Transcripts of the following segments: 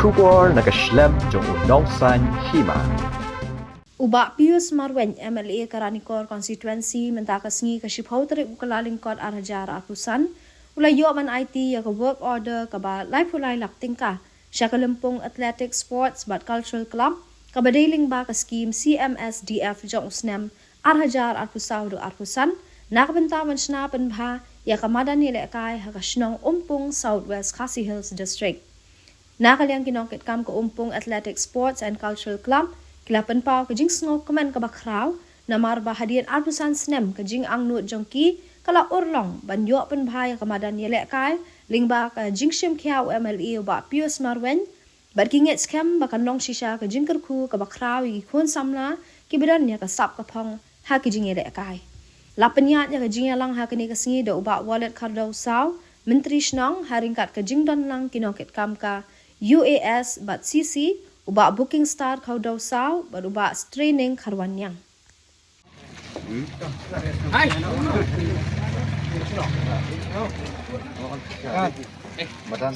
Shubor nakaslem jong unongsan hima. Uba Pius Marwen MLA Karanikor constituency mentakasngi ke Shipau tarik ukalaling kod arhajar atusan ulay yo man IT ya ke work order ke ba lai pulai laktingka sya ke lempung athletic sports but cultural club ke badaling ba ke scheme CMSDF jong usnem arhajar atusaw do atusan nakbentawan snapen ba ya ke madan kai ha ke shnong umpung Southwest Khasi Hills district nakaliang kinongkit kam ke umpung athletic sports and cultural club Kilapan pau kajing sngo kemen ke bakraw namar bahadian arpusan snem kajing ang nuot jongki kala urlong banyo pen bahaya kemadan yelek kai lingba kajing shim kiau MLE ba Pius Marwen barkinget skem bakan long shisha kajing kerku ke bakraw i kun samla kibidan ya ka sap kapong ha kajing yelek kai lapanyat ya kajing yalang ha kini kasingi do ba wallet kardau saw menteri snong haringkat kajing don lang kinokit kam ka UAS bat CC uba booking star kau daw saw baruba training karwanyang. Madan.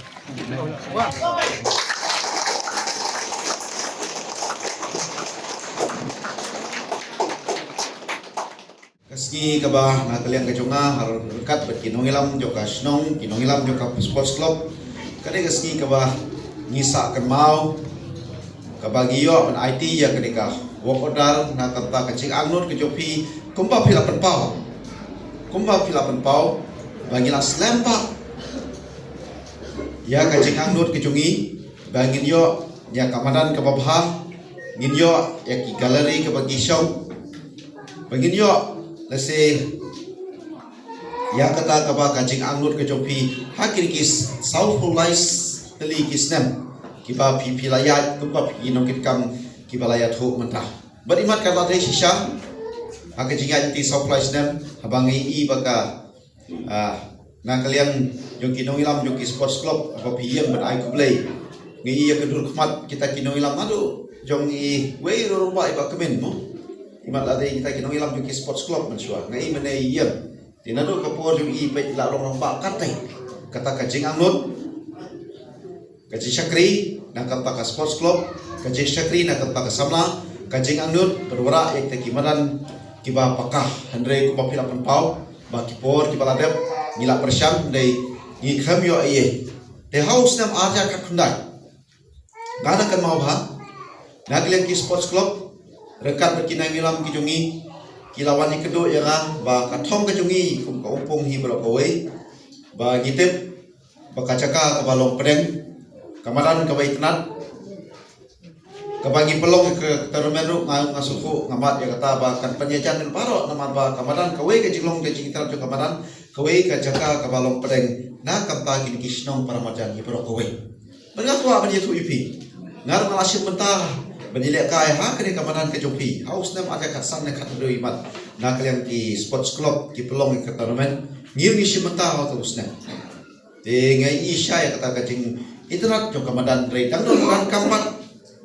Kasgi kabah nakaliang kajunga har dekat berkinongilam joka snong kinongilam joka sports club kade kasgi kabah ngisa kan mau kabagiyo an IT ya kenika work order na kata kecing angnut ke jopi kumpa pilapan pau bagi la slempa ya kecing angnut ke jungi bangin yo ya kamadan ke babha ngin yo ya ki galeri ke bagi show bangin yo lese ya kata kaba kecing angnut ke jopi hakir kis southful lies teli kisnem kiba pipi layat kumpa pi nongkit kam kiba layat ho mentah berimat kala dei shisha aga jingat ti supply snem habangi i baka na kalian yung kinongilam yung sports club apa pi yang ber ai kublei ngi ya kedur khmat kita kinongilam adu jong i we ro ba ba kemen mo imat ade kita kinongilam yung sports club mensua ngai mene yang tinado kapor yung i pe la rong ba katai kata kajing angnut Kaji Syakri nak kata sports club, kaji Syakri nak kata samla, kaji angnut berwara yang tekimaran kiba pakah Andre kuba pilapan pau, ba kipor kiba ladep ngila persyam dari ngikham yo iye. The house nam aja kakundai. Ngana kan mau bah? Nagliang ki sports club rekat berkinang ngilam kijungi kilawan yang kedua ya ba katong kijungi kum ka upung hi bro kowe ba gitip ba kacaka ka balong pedeng kamaran kabai tenat kabagi pelong ke termeru ngasuku ngamat ya kata bahkan penyajan dan paro nama ba kamaran kawai ke jinglong ke jingitar jo kamaran kawai ke jaka kabalong pedeng na kata gini kisnong para majan hibro kawai mengaku apa dia tu ipi ngar malasim mentah benilek kai ha kene kamaran ke jopi haus nam ada kasan ne khatdo imat na kalian ki sports club ki pelong ke tournament ngir ngisi mentah ha terus ne ngai isya ya kata kajing itulah jok kamadan rei dang don kan kampat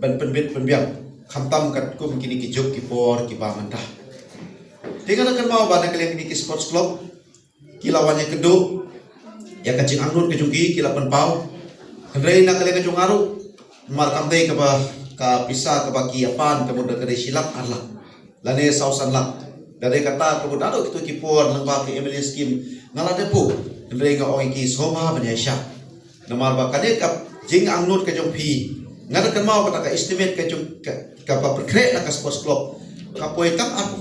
ban penbit penbiang khamtam kat kum kini ki jok ki por ki ba mentah dengan akan mau bana kalian kini ki sports club kilawannya kedu ya kacing angnut ke jugi kilapan pau rei na kalian kajung aru mar kamdei ke ba ka pisa ke baki apan kemudian ke silap arlah lane sausan lak dari kata kemudian ado kitu ki por nang ba ki MLS scheme ngalade pu rei ga oi ki soma banyasya namar bakane kap jing angnut ke jong pi ngada kan mau kata ka estimate ke jong ka pa perkre na ka sports club ka poitam aku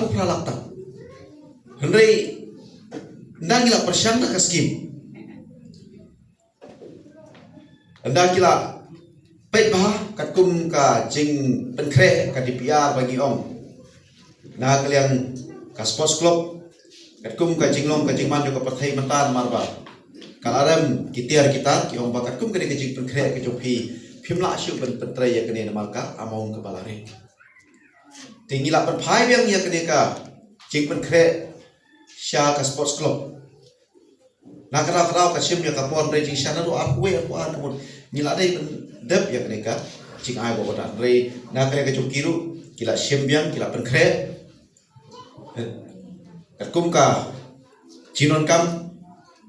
pralak tam hendai ndangila persyam na ka skim ndangila pet bah kat kum ka jing perkre ka DPR bagi ong na kalian ka sports club kat kum ka jinglong ka jingman jo ka pathai mantan marba Kalaram kita ki om bakat kum kene kejing perkre ke jopi phimla shu ben pentre ya kene namalka among ke balare tingila pen phai yang ya kene ka jing perkre sha ka sports club nakara kara ka sim ya ka pon re jing shana ro aku an mun nila dai ben dep ya kene ka jing ai bo ta re nakare ke jokiru kila sim yang kila perkre kum ka jinon kam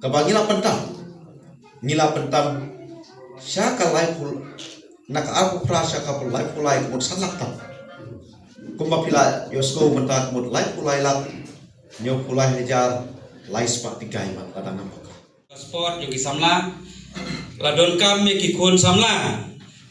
kabangila pentam Syaka laipul nak aku prasa kapul laipulai kemud sanlak tam. Kumba pila yosko mentak kemud laipulai lap nyopulai lejar lai sepak tigai mat ladang nampak. Sport yung isamla ladon kami kikun samla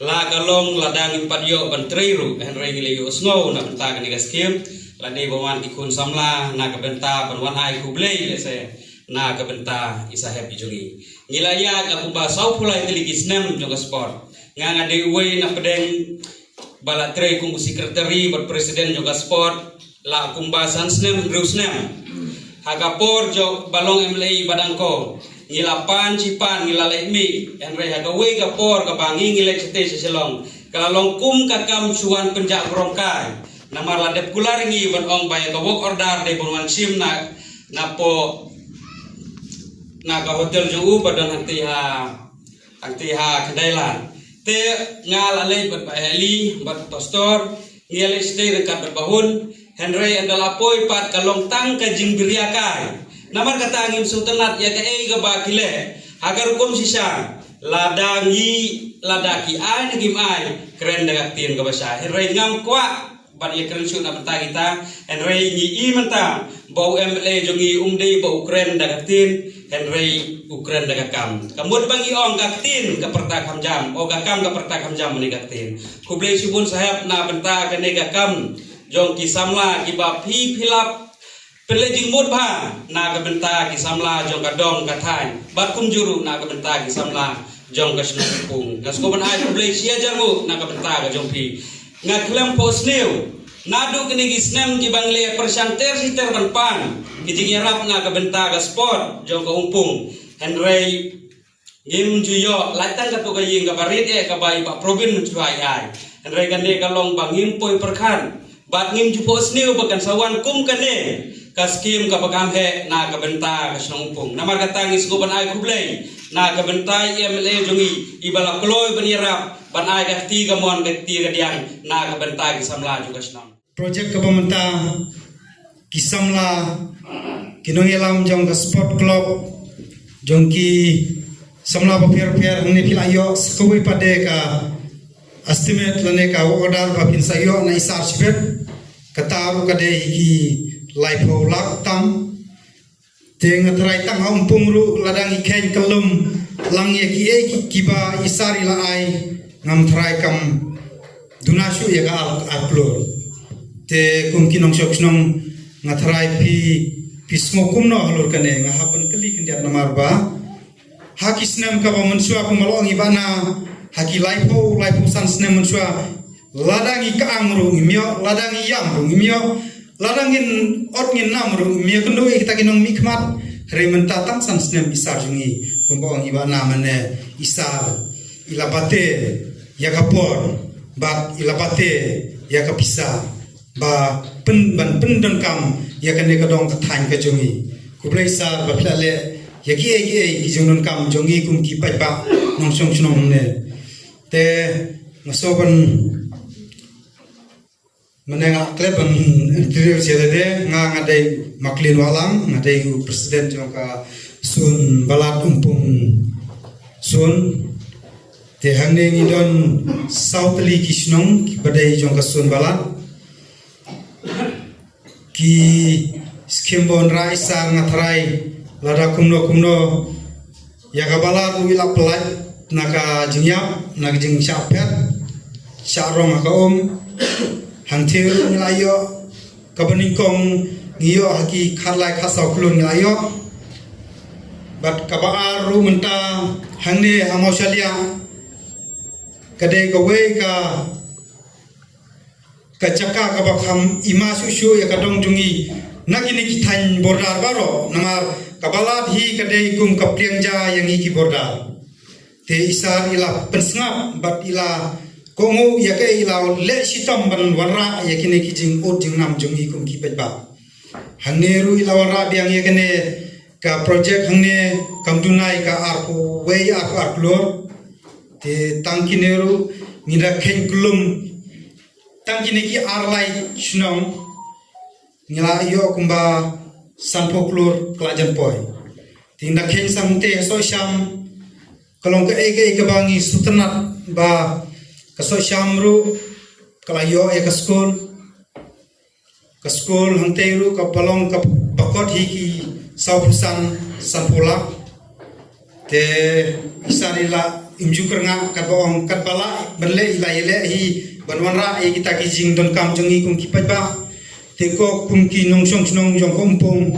la galong ladang impadyo bantriru henry gileyo snow na benta kani gaskim lani bawan kikun samla na kabenta banwan ai kublei lese na kabenta isahep ijungi ngilaya kakumba sau pulai teligis nem jong sport nga ngade uwe na pedeng balatre kung sekretari ber presiden jong sport la kumba sansnem rusnem hagapor jo balong MLA badangko ngilapan cipan ngilalek mi enre hagawe gapor kabangi ngilek sete seselong kalalong kum kakam cuan penjak grongkai namar ladep kularingi ban ong bayang kawok ordar de bonwan sim na po na ka hotel juu badan hanti ha kedailan te ngalale bat baheli bat tostor ngilek sete dekat berbahun Henry adalah poi pat kalong tang kajing biriakai. Namar kata angin sultanat ya ke ga bakile. Agar hukum sisa ladaki ai nagim ai keren dagak tien ga basa. Henry ngam kwa ban ya keren suna benta kita. Henry ni i menta bau MLA jongi umde bau keren dagak tien. Henry ukren dagak kam. Kamud bangi ong gaktin ka pertak hamjam. O gakam ka pertak hamjam ni gaktin. Kublai sibun sahab na benta ka negakam. Jong kisamla kiba pilap pelejing mudba na kabenta kisamla jong kadong kathai batkum juru na kabenta kisamla jong kasnupung kaskoban ai kublai sia jamu na kabenta ka jong pi ngaklem posneu nadu kini gisnem kibangle persanter siter banpan kijing yarap na kabenta ka sport jong kaumpung Henry Gim juyo latang ka to kaying ka barit ka bai ba probin mencuai ai Henry gande kalong bangim poi perkan bat ngim jupo sniu bakan sawan kum kane kaskim ka pagamhe na kabenta ka snongpung namar katangis ko ban ai kublay na kabenta MLA jongi ibala kloy banirap ban ai ka tiga mon ka tiga diang na kabenta ki samla juga snong project ka pamenta kisamla kinongelam jong ka sport club jong ki samla ba per ne pilayo skoi pade ka estimate lane ka order ba pin sayo na isar sibet kataru kade ki laipo laktam teng atrai tang hampung ru ladang ikhen kelum lang ye ki kiba isari la ai ngam trai kam dunashu ye ga aplor te kum kinong sok snong ngatrai pi smokum no halur kane ngahapan keli kendiat namar ba hakisnam ka ba mensua kumalong ibana haki laipo san snem mensua ladangi kaamru ngimyo ladangi yamru ngimyo ladangin otngin namru ngimyo kendo kita kinong mikmat rementa tang san snem isar jungi kumbong iba namane isar ilabate yakapor bat ilabate yakapisa ba ban pendon kam yakane kadong kathan ka jungi kublai sar ba plale yaki kijunun kam jungi kum ki pai ba nongsong chnong ne te ngasoban menengah klub interior CDD ngadai maklin walang ngadai presiden jongka sun balat umpung sun te hangne ngidon sautli kisnong badai jongka sun balat ki skimbon raisa ngatrai lada kumno yaga balat wila pelat naga jingyap naga jing syapet syarong aka hantir nilayo kabaningkong ngiyo haki kharlai khasau klun nilayo bat kabaaru menta hangne hamausalia kadai gawe ka caka kabakam ima susu ya kadong jungi nagini kithan bordar baro namar kabalat hi kadai kum kapriangja yang iki bordar te isar ila pensngap bat ila kongu ya ke ila le sitam ban warra ya kini kijing ot jing nam jung ikum ki peba hanneru ila warra biang ya kene ka project hangne kamdunai ka arku we aku arklor te tangkineru ngira khen kulum tangkine ki arlai chnong ngila yo kumba sanpoklor klajan poi tinda khen samte so sham kalong ke bangi sutenat ba kaso syamru kalayo ya ke school hangteru ka palong ka bakot hiki saupusan sanpula te isarila imjuker nga katbaong katbala berle ila hi banwanra e kita kijing don kam jongi kum kipat ba te ko kum ki nong song snong jong kompong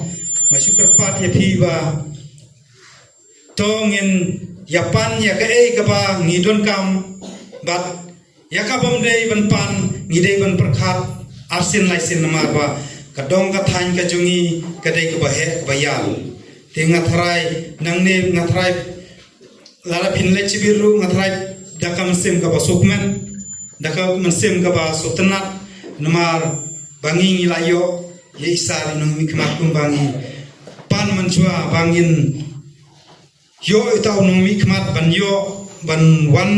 masukar pat ya phi ba tongin yapan ya ka ba ngidon kam bat yakabam dei ban pan ngidei ban perkhat arsin laisin namar ba kadong ka thain ka jungi kadai ka bahe bayal te ngathrai nangne ngathrai lara phinle chibiru ngathrai daka mesim ka ba sukmen daka mesim ka ba sutenat namar bangi ngilayo ye isar nung mikmat kum bangi pan manchua bangin yo itau nung mikmat ban yo ban wan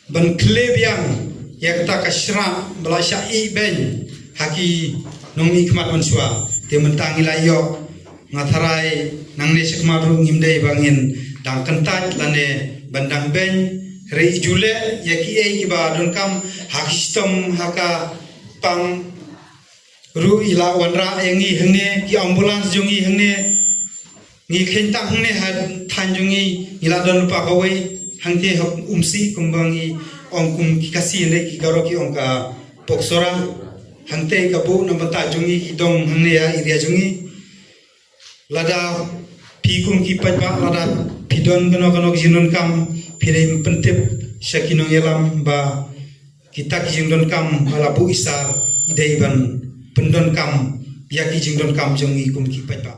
ban klebiang ya kata kasra belasya i ben haki nong ikmat mansua te mentangi layo ngatharai nangne sekmaru ngimdei bangin dang kentat lane bandang ben rei jule yaki e iba don kam haki sistem haka pang ru ila wanra yangi hengne ki ambulans jungi hengne ngi khentang hengne had thanjungi ila don pa kawai hangte umsi kumbangi ongkum kikasi ne ki garo ki ongka poksora hangte kabu nambata jungi ki dong hangne ya iria jungi lada pikum ki pajba lada pidon kono jinun kam pire pentip syakino yelam ba kita ki jingdon kam bala bu isar idai ban pendon kam ya ki jingdon kam jungi kum ki pajba